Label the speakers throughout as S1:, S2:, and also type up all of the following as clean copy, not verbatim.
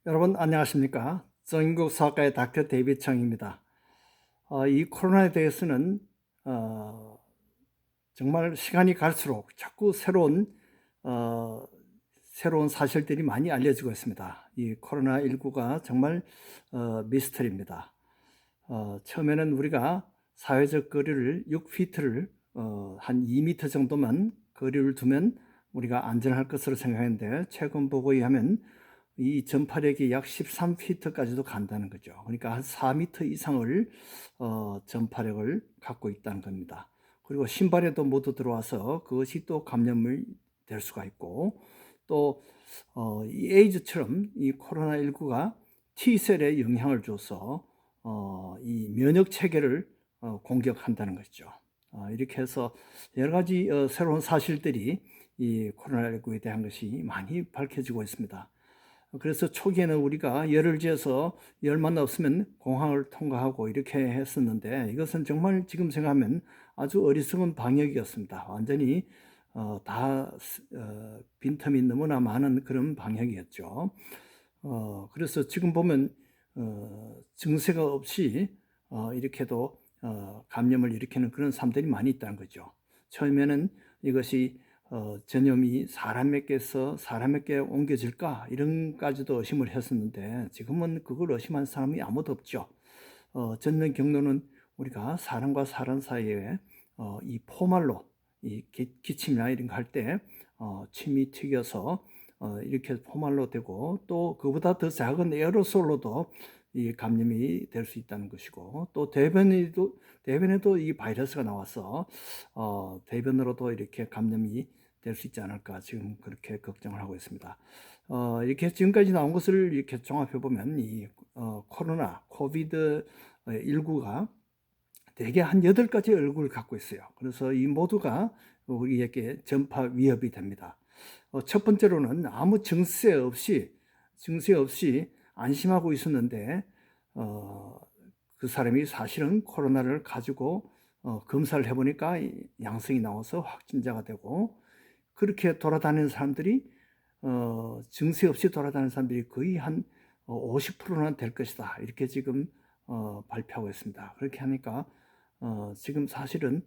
S1: 여러분 안녕하십니까? 정인국 사학과의 닥터 데이비드 청입니다. 이 코로나에 대해서는 어, 정말 시간이 갈수록 자꾸 어, 새로운 사실들이 많이 알려지고 있습니다. 이 코로나19가 정말 미스터리입니다. 처음에는 우리가 사회적 거리를 6피트를 한 2미터 정도만 거리를 두면 우리가 안전할 것으로 생각했는데 최근 보고에 의하면 이 전파력이 약 13피트까지도 간다는 거죠. 그러니까 한 4미터 이상을 전파력을 갖고 있다는 겁니다. 그리고 신발에도 모두 들어와서 그것이 또 감염이 될 수가 있고 또 이 에이즈처럼 이 코로나19가 T셀에 영향을 줘서 이 면역 체계를 공격한다는 것이죠. 이렇게 해서 여러 가지 새로운 사실들이 이 코로나19에 대한 것이 많이 밝혀지고 있습니다. 그래서 초기에는 우리가 열을 지어서 열만 없으면 공항을 통과하고 이렇게 했었는데 이것은 정말 지금 생각하면 아주 어리석은 방역이었습니다. 완전히 다 빈틈이 너무나 많은 그런 방역이었죠. 그래서 지금 보면 증세가 없이 이렇게도 감염을 일으키는 그런 사람들이 많이 있다는 거죠. 처음에는 이것이 전염이 사람에게서 사람에게 옮겨질까 이런까지도 의심을 했었는데 지금은 그걸 의심한 사람이 아무도 없죠. 전면 경로는 우리가 사람과 사람 사이에 이 포말로 이 기침이나 이런 거 할 때 침이 튀겨서 이렇게 포말로 되고 또 그보다 더 작은 에어로솔로도 이 감염이 될 수 있다는 것이고 또 대변에도 이 바이러스가 나와서 대변으로도 이렇게 감염이 될 수 있지 않을까 지금 그렇게 걱정을 하고 있습니다. 이렇게 지금까지 나온 것을 이렇게 종합해 보면 이 코로나 코비드 19가 대개 한 8가지 얼굴을 갖고 있어요. 그래서 이 모두가 우리에게 전파 위협이 됩니다. 첫 번째로는 아무 증세 없이 안심하고 있었는데 그 사람이 사실은 코로나를 가지고 검사를 해보니까 양성이 나와서 확진자가 되고 그렇게 돌아다니는 사람들이 증세 없이 돌아다니는 사람들이 거의 한 50%는 될 것이다. 이렇게 지금 발표하고 있습니다. 그렇게 하니까 지금 사실은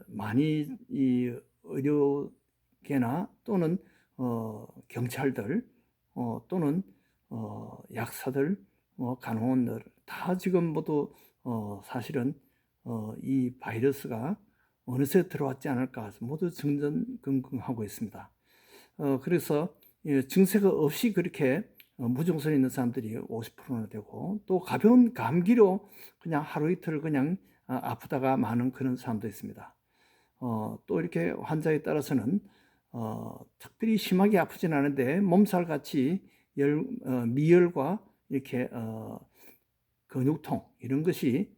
S1: 많이 이 의료계나 또는 경찰들 또는 약사들, 간호원들 다 지금 모두 사실은 이 바이러스가 어느새 들어왔지 않을까 모두 전전긍긍하고 있습니다. 그래서 증세가 없이 그렇게 무증상이 있는 사람들이 50%나 되고 또 가벼운 감기로 그냥 하루 이틀 그냥 아프다가 마는 그런 사람도 있습니다. 또 이렇게 환자에 따라서는 특별히 심하게 아프진 않은데 몸살같이 미열과 이렇게 근육통 이런 것이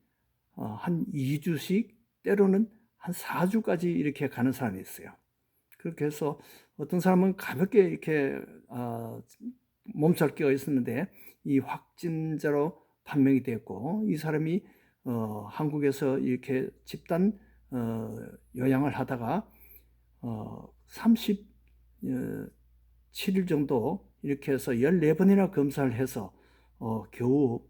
S1: 한 2주씩 때로는 한 4주까지 이렇게 가는 사람이 있어요. 그렇게 해서 어떤 사람은 가볍게 이렇게 몸살기가 있었는데 이 확진자로 판명이 됐고 이 사람이 한국에서 이렇게 집단 요양을 하다가 37일 정도 이렇게 해서 14번이나 검사를 해서 겨우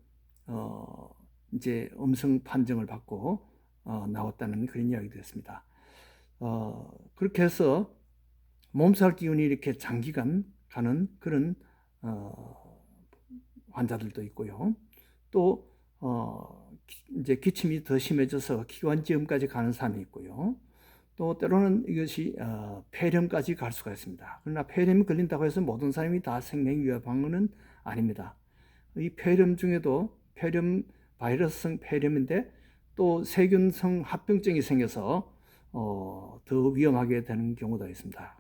S1: 이제 음성 판정을 받고 나왔다는 그런 이야기도 했습니다. 그렇게 해서 몸살 기운이 이렇게 장기간 가는 그런 환자들도 있고요. 또 이제 기침이 더 심해져서 기관지염까지 가는 사람이 있고요. 또 때로는 이것이 폐렴까지 갈 수가 있습니다. 그러나 폐렴이 걸린다고 해서 모든 사람이 다 생명 위협한 것은 아닙니다. 이 폐렴 중에도 폐렴 바이러스성 폐렴인데 또 세균성 합병증이 생겨서 더 위험하게 되는 경우도 있습니다.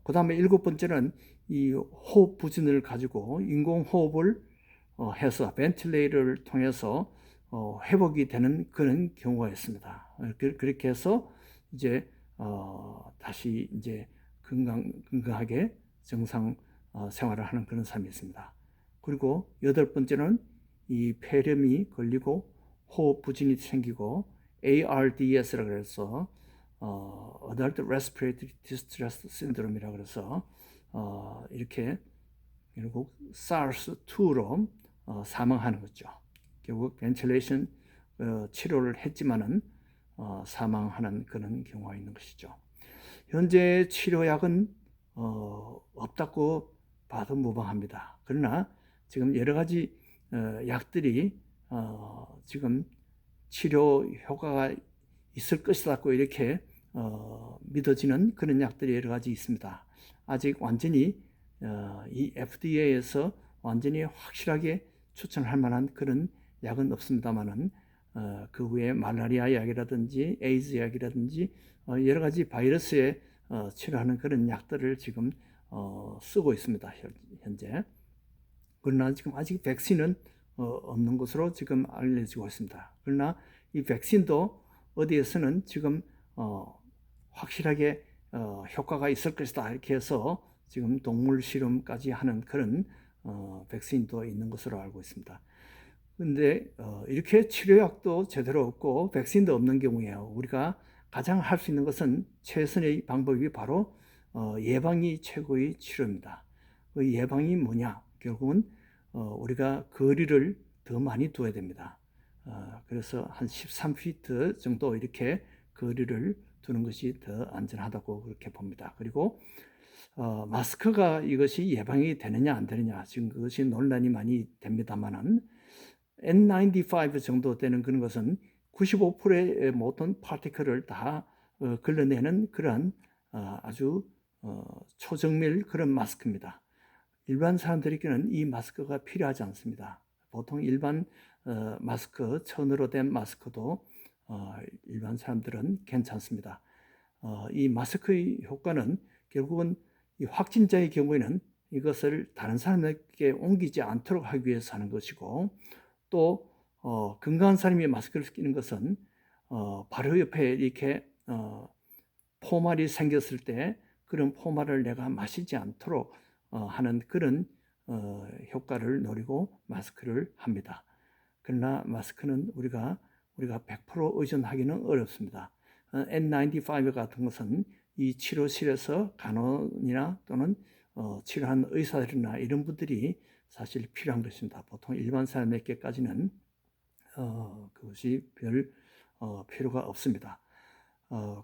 S1: 그 다음에 7번째는 이 호흡 부진을 가지고 인공호흡을 해서 벤틸레이터를 통해서 회복이 되는 그런 경우가 있습니다. 그렇게 해서 이제 다시 이제 건강하게 정상 생활을 하는 그런 사람이 있습니다. 그리고 8번째는 이 폐렴이 걸리고 호흡 부진이 생기고 ARDS라고 해서 Adult Respiratory Distress Syndrome이라고 해서 이렇게 결국 SARS-2로 사망하는 거죠. 결국 벤틸레이션 치료를 했지만은 사망하는 그런 경우가 있는 것이죠. 현재 치료약은 없다고 봐도 무방합니다. 그러나 지금 여러 가지 약들이 지금 치료 효과가 있을 것이라고 이렇게 믿어지는 그런 약들이 여러 가지 있습니다. 아직 완전히 이 FDA에서 완전히 확실하게 추천할 만한 그런 약은 없습니다만은 그 외에 말라리아 약이라든지 에이즈 약이라든지 여러 가지 바이러스에 치료하는 그런 약들을 지금 쓰고 있습니다. 현재. 그러나 지금 아직 백신은 없는 것으로 지금 알려지고 있습니다. 그러나 이 백신도 어디에서는 지금 확실하게 효과가 있을 것이다 이렇게 해서 지금 동물 실험까지 하는 그런 백신도 있는 것으로 알고 있습니다. 근데 이렇게 치료약도 제대로 없고 백신도 없는 경우에 우리가 가장 할 수 있는 것은 최선의 방법이 바로 예방이 최고의 치료입니다. 그 예방이 뭐냐? 결국은 우리가 거리를 더 많이 둬야 됩니다. 그래서 한 13피트 정도 이렇게 거리를 두는 것이 더 안전하다고 그렇게 봅니다. 그리고 마스크가 이것이 예방이 되느냐 안 되느냐 지금 그것이 논란이 많이 됩니다만은 N95 정도 되는 그런 것은 95%의 모든 파티클을 다 걸러내는 그러한 아주 초정밀 그런 마스크입니다. 일반 사람들에게는 이 마스크가 필요하지 않습니다. 보통 일반 마스크, 천으로 된 마스크도 일반 사람들은 괜찮습니다. 이 마스크의 효과는 결국은 이 확진자의 경우에는 이것을 다른 사람에게 옮기지 않도록 하기 위해서 하는 것이고 또 건강한 사람이 마스크를 끼는 것은 바로 옆에 이렇게 포말이 생겼을 때 그런 포말을 내가 마시지 않도록 하는 그런 효과를 노리고 마스크를 합니다. 그러나 마스크는 우리가 100% 의존하기는 어렵습니다. N95 같은 것은 이 치료실에서 간호이나 또는 치료하는 의사들이나 이런 분들이 사실 필요한 것입니다. 보통 일반 사람에게까지는 그것이 별 필요가 없습니다.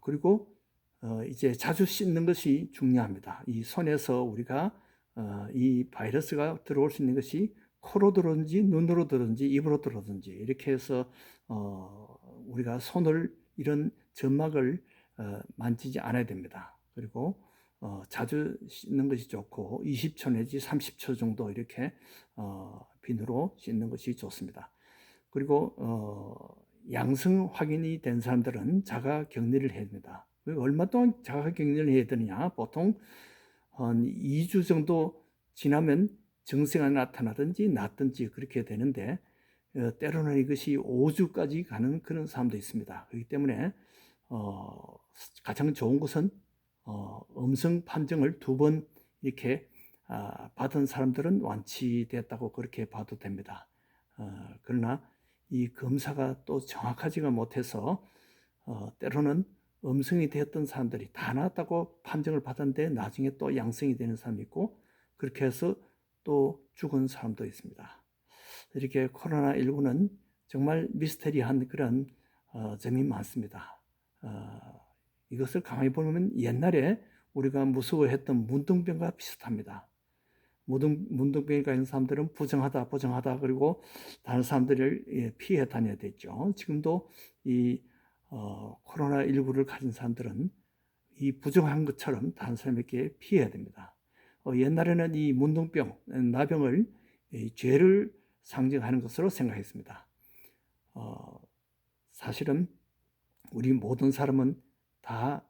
S1: 그리고 이제 자주 씻는 것이 중요합니다. 이 손에서 우리가 이 바이러스가 들어올 수 있는 것이 코로 들어오든지 눈으로 들어오든지 입으로 들어오든지 이렇게 해서 우리가 손을 이런 점막을 만지지 않아야 됩니다. 그리고 자주 씻는 것이 좋고 20초 내지 30초 정도 이렇게 비누로 씻는 것이 좋습니다. 그리고 양성 확인이 된 사람들은 자가 격리를 해야 됩니다. 얼마 동안 자가 격리를 해야 되느냐? 보통 한 2주 정도 지나면 증세가 나타나든지 낫든지 그렇게 되는데 때로는 이것이 5주까지 가는 그런 사람도 있습니다. 그렇기 때문에 가장 좋은 것은 음성 판정을 2번 이렇게 받은 사람들은 완치됐다고 그렇게 봐도 됩니다. 그러나 이 검사가 또 정확하지가 못해서 때로는 음성이 되었던 사람들이 다 나았다고 판정을 받았는데 나중에 또 양성이 되는 사람이 있고 그렇게 해서 또 죽은 사람도 있습니다. 이렇게 코로나19는 정말 미스테리한 그런 점이 많습니다. 이것을 가만히 보면 옛날에 우리가 무서워했던 문둥병과 비슷합니다. 문둥병이 가진 사람들은 부정하다 그리고 다른 사람들을 피해 다녀야 되죠. 지금도 이 코로나19를 가진 사람들은 이 부정한 것처럼 다른 사람에게 피해야 됩니다. 옛날에는 이 문둥병, 나병을 죄를 상징하는 것으로 생각했습니다. 사실은 우리 모든 사람은 다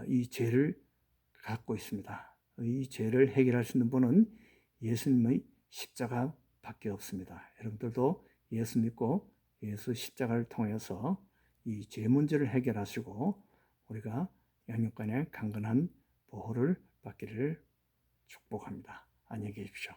S1: 이 죄를 갖고 있습니다. 이 죄를 해결할 수 있는 분은 예수님의 십자가밖에 없습니다. 여러분들도 예수 믿고 예수 십자가를 통해서 이 죄 문제를 해결하시고 우리가 양육간의 강건한 보호를 받기를 축복합니다. 안녕히 계십시오.